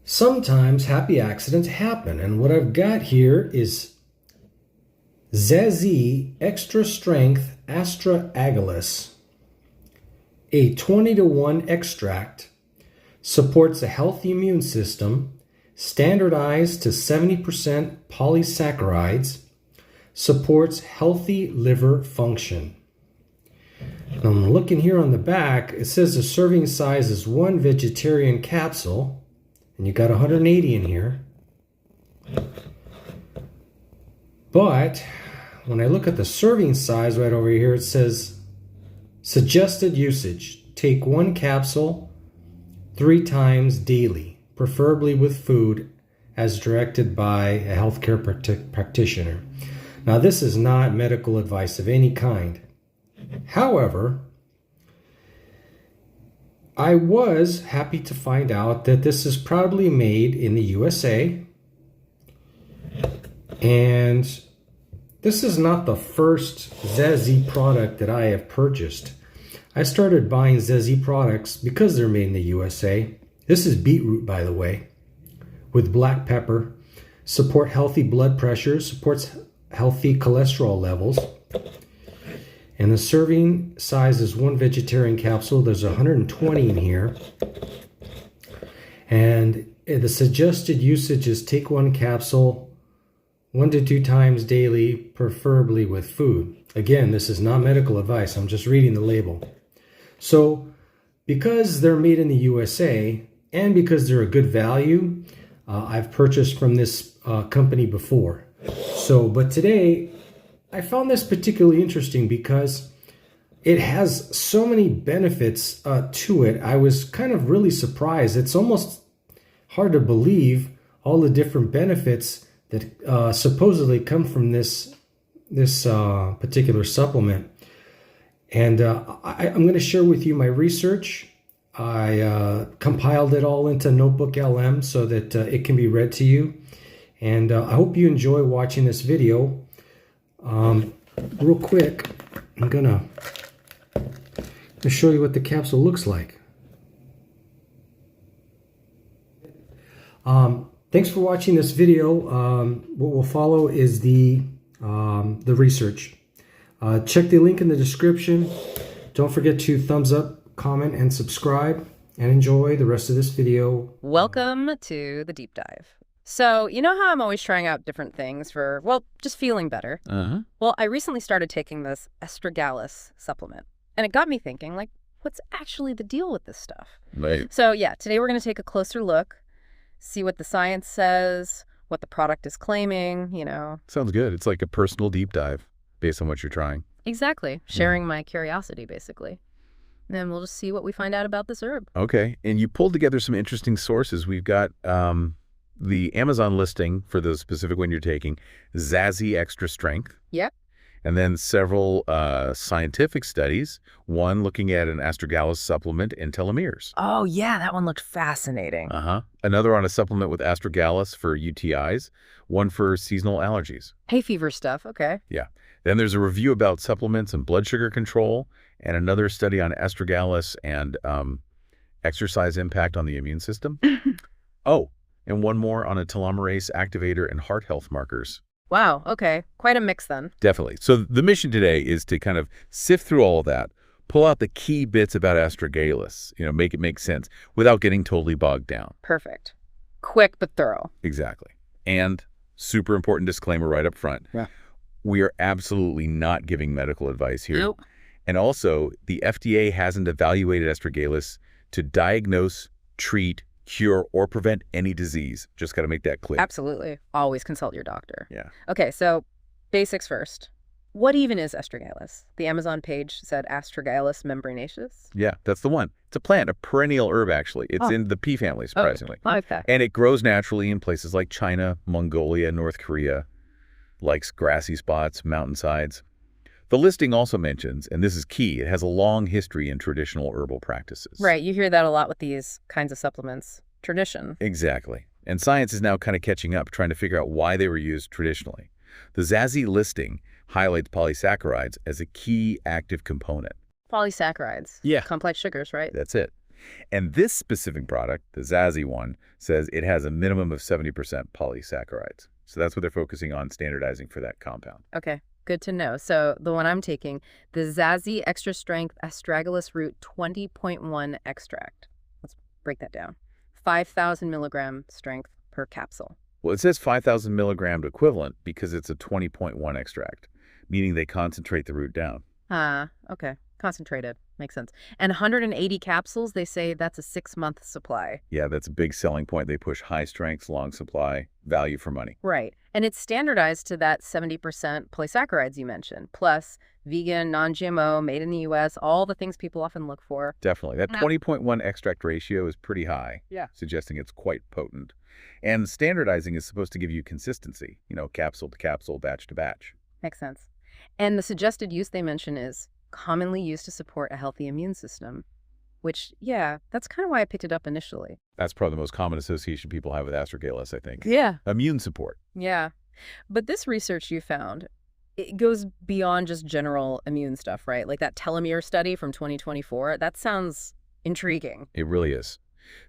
Sometimes happy accidents happen, and what I've got here is Zazie Extra Strength Astragalus, a 20-to-1 extract, supports a healthy immune system, standardized to 70% polysaccharides, supports healthy liver function. Now I'm looking here on the back, it says the serving size is 1 vegetarian capsule, and you got 180 in here. But when I look at the serving size right over here, it says suggested usage. Take 1 capsule 3 times daily, preferably with food, as directed by a healthcare practitioner. Now, this is not medical advice of any kind. However, I was happy to find out that this is proudly made in the USA. And this is not the first Zazie product that I have purchased. I started buying Zazie products because they're made in the USA. This is beetroot, by the way, with black pepper. Support healthy blood pressure, supports healthy cholesterol levels. And the serving size is 1 vegetarian capsule. There's 120 in here. And the suggested usage is take 1 capsule 1 to 2 times daily, preferably with food. Again, this is not medical advice. I'm just reading the label. So, because they're made in the USA and because they're a good value, I've purchased from this company before. But today, I found this particularly interesting because it has so many benefits to it. I was kind of really surprised. It's almost hard to believe all the different benefits that supposedly come from this particular supplement. And I'm going to share with you my research. I compiled it all into Notebook LM so that it can be read to you. And I hope you enjoy watching this video. Real quick, I'm gonna show you what the capsule looks like. Thanks for watching this video. What will follow is the research. Check the link in the description. Don't forget to thumbs up, comment, and subscribe, and enjoy the rest of this video. Welcome to the deep dive. So, you know how I'm always trying out different things for, well, just feeling better? Well, I recently started taking this Astragalus supplement, and it got me thinking, like, what's actually the deal with this stuff? Right. So, yeah, today we're going to take a closer look, see what the science says, what the product is claiming, you know. Sounds good. It's like a personal deep dive based on what you're trying. Exactly. Sharing my curiosity, basically. And then we'll just see what we find out about this herb. Okay. And you pulled together some interesting sources. We've got the Amazon listing for the specific one you're taking, Zazie Extra Strength. Yep. And then several scientific studies, one looking at an Astragalus supplement and telomeres. Oh, yeah, that one looked fascinating. Another on a supplement with Astragalus for UTIs, one for seasonal allergies. Hay fever stuff, okay. Yeah. Then there's a review about supplements and blood sugar control, and another study on Astragalus and exercise impact on the immune system. Oh, and one more on a telomerase activator and heart health markers. Wow, okay. Quite a mix then. Definitely. So the mission today is to kind of sift through all of that, pull out the key bits about Astragalus, make it make sense without getting totally bogged down. Perfect. Quick but thorough. Exactly. And super important disclaimer right up front. Yeah. We are absolutely not giving medical advice here. Nope. And also, the FDA hasn't evaluated Astragalus to diagnose, treat, cure, or prevent any disease. Just got to make that clear. Absolutely. Always consult your doctor. Yeah. Okay, so basics first. What even is Astragalus? The Amazon page said Astragalus membranaceus. Yeah, that's the one. It's a plant, a perennial herb, actually. It's in the pea family, surprisingly. Oh, I like that. And it grows naturally in places like China, Mongolia, North Korea, likes grassy spots, mountainsides. The listing also mentions, and this is key, it has a long history in traditional herbal practices. Right, you hear that a lot with these kinds of supplements. Tradition. Exactly. And science is now kind of catching up, trying to figure out why they were used traditionally. The Zazie listing highlights polysaccharides as a key active component. Polysaccharides. Yeah. Complex sugars, right? That's it. And this specific product, the Zazie one, says it has a minimum of 70% polysaccharides. So that's what they're focusing on standardizing for that compound. Okay, good to know. So the one I'm taking, the Zazie Extra Strength Astragalus Root 20.1 extract. Let's break that down. 5,000 milligram strength per capsule. Well, it says 5,000 milligram equivalent because it's a 20.1 extract, meaning they concentrate the root down. Okay. Concentrated. Makes sense. And 180 capsules, they say that's a 6-month supply. Yeah, that's a big selling point. They push high strength, long supply, value for money. Right. And it's standardized to that 70% polysaccharides you mentioned, plus vegan, non-GMO, made in the U.S., all the things people often look for. Definitely. That 20.1 extract ratio is pretty high, suggesting it's quite potent. And standardizing is supposed to give you consistency, capsule to capsule, batch to batch. Makes sense. And the suggested use they mention is commonly used to support a healthy immune system, which, that's kind of why I picked it up initially. That's probably the most common association people have with Astragalus, I think. Yeah. Immune support. Yeah. But this research you found, it goes beyond just general immune stuff, right? Like that telomere study from 2024. That sounds intriguing. It really is.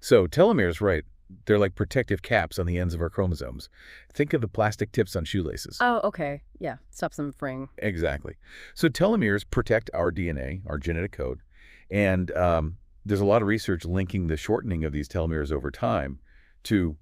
So telomeres, right, they're like protective caps on the ends of our chromosomes. Think of the plastic tips on shoelaces. Oh, okay. Yeah. Stops them fraying. Exactly. So telomeres protect our DNA, our genetic code. And there's a lot of research linking the shortening of these telomeres over time to,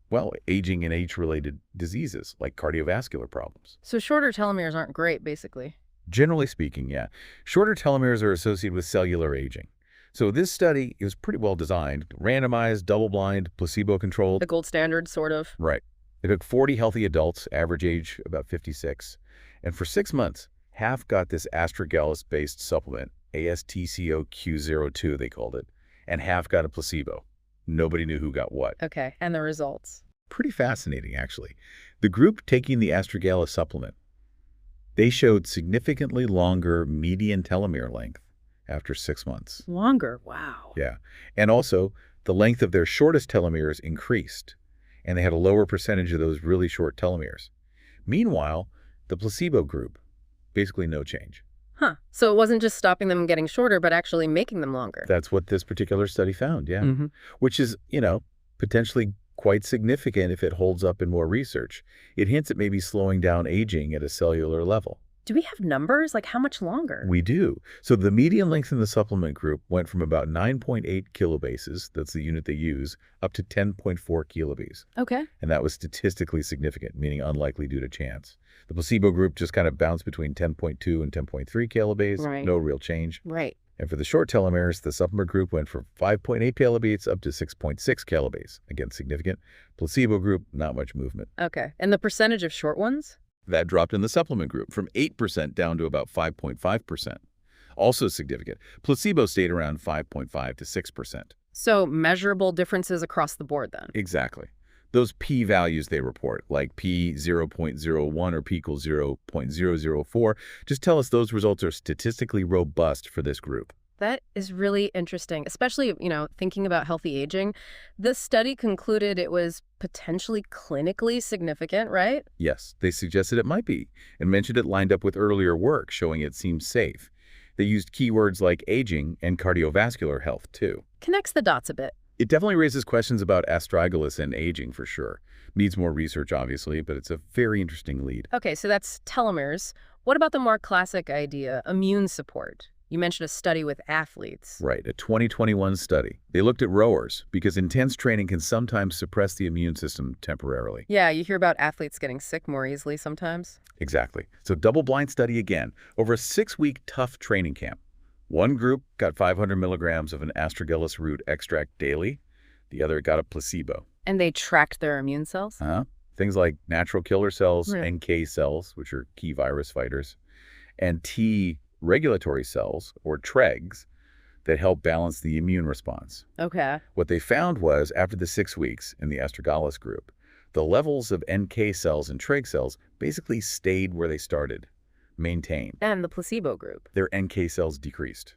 aging and age-related diseases like cardiovascular problems. So shorter telomeres aren't great, basically. Generally speaking, yeah. Shorter telomeres are associated with cellular aging. So this study is pretty well designed, randomized, double-blind, placebo-controlled. The gold standard, sort of. Right. They took 40 healthy adults, average age about 56, and for 6 months, half got this Astragalus-based supplement, ASTCOQ02 they called it, and half got a placebo. Nobody knew who got what. Okay, and the results? Pretty fascinating, actually. The group taking the Astragalus supplement, they showed significantly longer median telomere length after 6 months. Longer? Wow. Yeah. And also, the length of their shortest telomeres increased, and they had a lower percentage of those really short telomeres. Meanwhile, the placebo group, basically no change. Huh. So it wasn't just stopping them getting shorter, but actually making them longer. That's what this particular study found, yeah. Mm-hmm. Which is, potentially quite significant if it holds up in more research. It hints at maybe slowing down aging at a cellular level. Do we have numbers? Like how much longer? We do. So the median length in the supplement group went from about 9.8 kilobases, that's the unit they use, up to 10.4 kilobase. Okay. And that was statistically significant, meaning unlikely due to chance. The placebo group just kind of bounced between 10.2 and 10.3 kilobase, Right. No real change. Right. And for the short telomeres, the supplement group went from 5.8 kilobases up to 6.6 kilobase. Again, significant. Placebo group, not much movement. Okay. And the percentage of short ones? That dropped in the supplement group from 8% down to about 5.5%. Also significant. Placebo stayed around 5.5 to 6%. So measurable differences across the board then? Exactly. Those p-values they report, like p 0.01 or p equals 0.004, just tell us those results are statistically robust for this group. That is really interesting, especially, thinking about healthy aging. This study concluded it was potentially clinically significant, right? Yes, they suggested it might be, and mentioned it lined up with earlier work showing it seems safe. They used keywords like aging and cardiovascular health, too. Connects the dots a bit. It definitely raises questions about astragalus and aging for sure. Needs more research, obviously, but it's a very interesting lead. Okay, so that's telomeres. What about the more classic idea, immune support? You mentioned a study with athletes. Right, a 2021 study. They looked at rowers because intense training can sometimes suppress the immune system temporarily. Yeah, you hear about athletes getting sick more easily sometimes. Exactly. So double-blind study again, over a 6-week tough training camp. One group got 500 milligrams of an Astragalus root extract daily. The other got a placebo. And they tracked their immune cells? Things like natural killer cells, Right. NK cells, which are key virus fighters, and T regulatory cells, or TREGs, that help balance the immune response. Okay. What they found was, after the 6 weeks in the Astragalus group, the levels of NK cells and TREG cells basically stayed where they started, maintained. And the placebo group? Their NK cells decreased,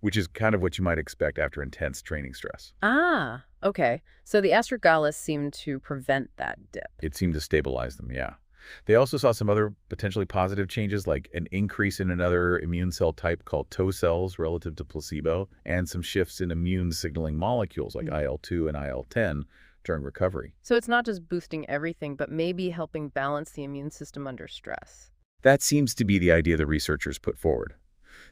which is kind of what you might expect after intense training stress. Ah, okay. So the Astragalus seemed to prevent that dip. It seemed to stabilize them, yeah. They also saw some other potentially positive changes, like an increase in another immune cell type called T cells relative to placebo, and some shifts in immune signaling molecules like IL-2 and IL-10 during recovery. So it's not just boosting everything, but maybe helping balance the immune system under stress. That seems to be the idea the researchers put forward,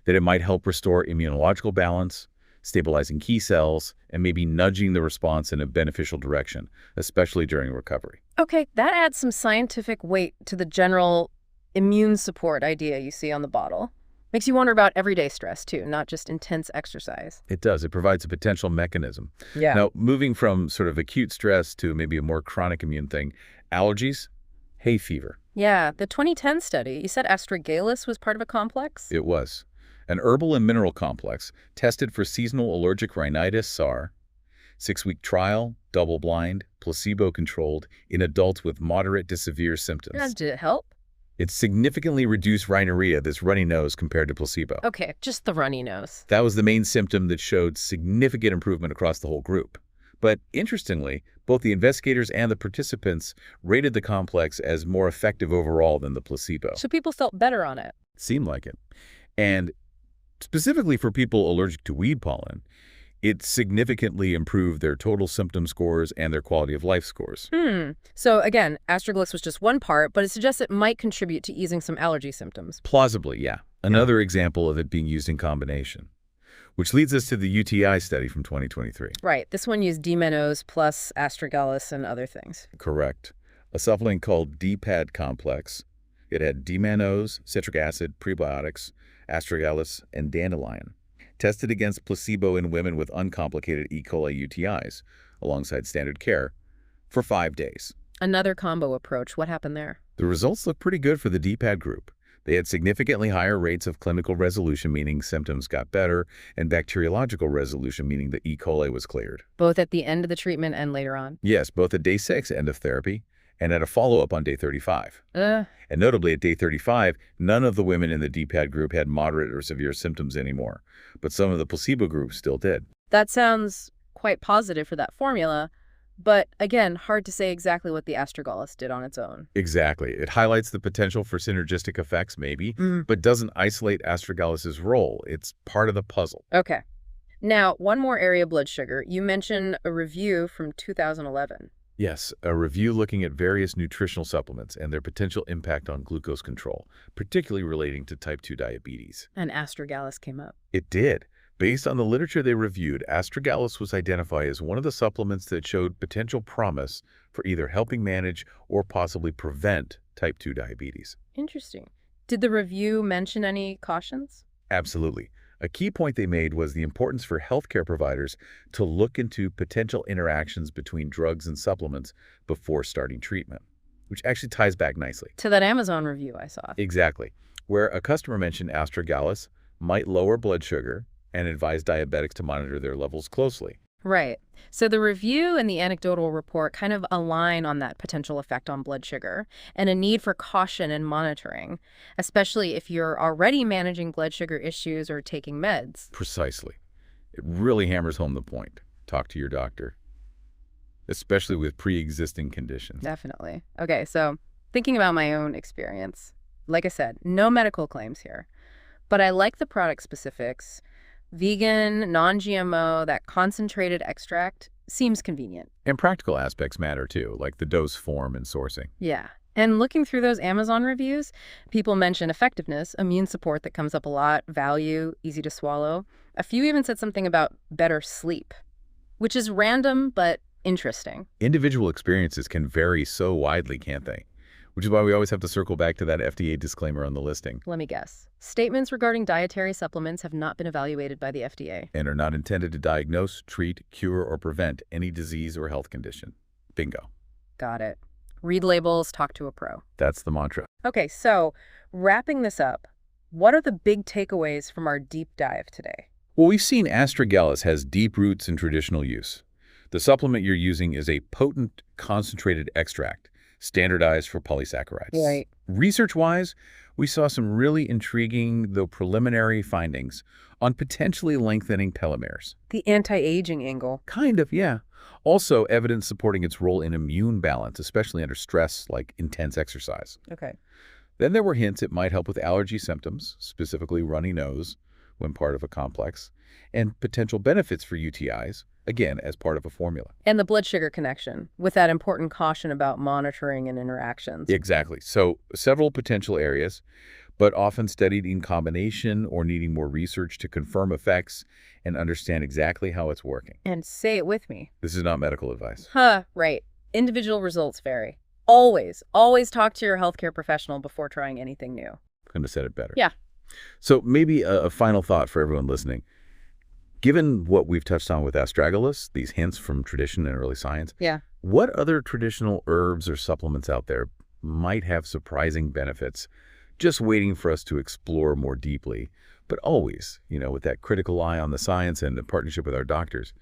that it might help restore immunological balance, stabilizing key cells, and maybe nudging the response in a beneficial direction, especially during recovery. Okay, that adds some scientific weight to the general immune support idea you see on the bottle. Makes you wonder about everyday stress, too, not just intense exercise. It does. It provides a potential mechanism. Yeah. Now, moving from sort of acute stress to maybe a more chronic immune thing, allergies, hay fever. Yeah, the 2010 study, you said Astragalus was part of a complex? It was. An herbal and mineral complex tested for seasonal allergic rhinitis SAR, 6-week trial, double-blind, placebo-controlled in adults with moderate to severe symptoms. Yeah, did it help? It significantly reduced rhinorrhea, this runny nose, compared to placebo. Okay, just the runny nose. That was the main symptom that showed significant improvement across the whole group. But interestingly, both the investigators and the participants rated the complex as more effective overall than the placebo. So people felt better on it. Seemed like it. And specifically for people allergic to weed pollen, it significantly improved their total symptom scores and their quality of life scores. So again, Astragalus was just one part, but it suggests it might contribute to easing some allergy symptoms. Plausibly, yeah. Another example of it being used in combination. Which leads us to the UTI study from 2023. Right. This one used D-Menos plus Astragalus and other things. Correct. A supplement called D-Pad Complex. It had D-Menos, citric acid, prebiotics, Astragalus, and dandelion. Tested against placebo in women with uncomplicated E. coli UTIs, alongside standard care, for 5 days. Another combo approach. What happened there? The results look pretty good for the D-Pad group. They had significantly higher rates of clinical resolution, meaning symptoms got better, and bacteriological resolution, meaning the E. coli was cleared. Both at the end of the treatment and later on? Yes, both at day 6, end of therapy, and at a follow-up on day 35. And notably, at day 35, none of the women in the D-Pad group had moderate or severe symptoms anymore, but some of the placebo groups still did. That sounds quite positive for that formula, but again, hard to say exactly what the Astragalus did on its own. Exactly. It highlights the potential for synergistic effects, maybe, but doesn't isolate Astragalus' role. It's part of the puzzle. Okay. Now, one more area of blood sugar. You mentioned a review from 2011. Yes, a review looking at various nutritional supplements and their potential impact on glucose control, particularly relating to type 2 diabetes. And Astragalus came up. It did. Based on the literature they reviewed, Astragalus was identified as one of the supplements that showed potential promise for either helping manage or possibly prevent type 2 diabetes. Interesting. Did the review mention any cautions? Absolutely. A key point they made was the importance for healthcare providers to look into potential interactions between drugs and supplements before starting treatment, which actually ties back nicely to that Amazon review I saw. Exactly. Where a customer mentioned Astragalus might lower blood sugar and advise diabetics to monitor their levels closely. Right. So the review and the anecdotal report kind of align on that potential effect on blood sugar and a need for caution and monitoring, especially if you're already managing blood sugar issues or taking meds. Precisely. It really hammers home the point. Talk to your doctor, especially with pre-existing conditions. Definitely. Okay, so thinking about my own experience, like I said, no medical claims here, but I like the product specifics. Vegan, non-GMO, that concentrated extract seems convenient. And practical aspects matter too, like the dose form and sourcing. Yeah. And looking through those Amazon reviews, people mention effectiveness, immune support that comes up a lot, value, easy to swallow. A few even said something about better sleep, which is random but interesting. Individual experiences can vary so widely, can't they? Which is why we always have to circle back to that FDA disclaimer on the listing. Let me guess. Statements regarding dietary supplements have not been evaluated by the FDA. And are not intended to diagnose, treat, cure, or prevent any disease or health condition. Bingo. Got it. Read labels, talk to a pro. That's the mantra. Okay, so wrapping this up, what are the big takeaways from our deep dive today? Well, we've seen Astragalus has deep roots in traditional use. The supplement you're using is a potent, concentrated extract, standardized for polysaccharides. Right. Research-wise, we saw some really intriguing, though preliminary, findings on potentially lengthening telomeres. The anti-aging angle. Kind of, yeah. Also, evidence supporting its role in immune balance, especially under stress like intense exercise. Okay. Then there were hints it might help with allergy symptoms, specifically runny nose, when part of a complex, and potential benefits for UTIs, again, as part of a formula. And the blood sugar connection, with that important caution about monitoring and interactions. Exactly. So several potential areas, but often studied in combination or needing more research to confirm effects and understand exactly how it's working. And say it with me. This is not medical advice. Right. Individual results vary. Always talk to your healthcare professional before trying anything new. Couldn't have said it better. Yeah. So maybe a final thought for everyone listening. Given what we've touched on with Astragalus, these hints from tradition and early science, Yeah. what other traditional herbs or supplements out there might have surprising benefits, just waiting for us to explore more deeply, but always, with that critical eye on the science and the partnership with our doctors?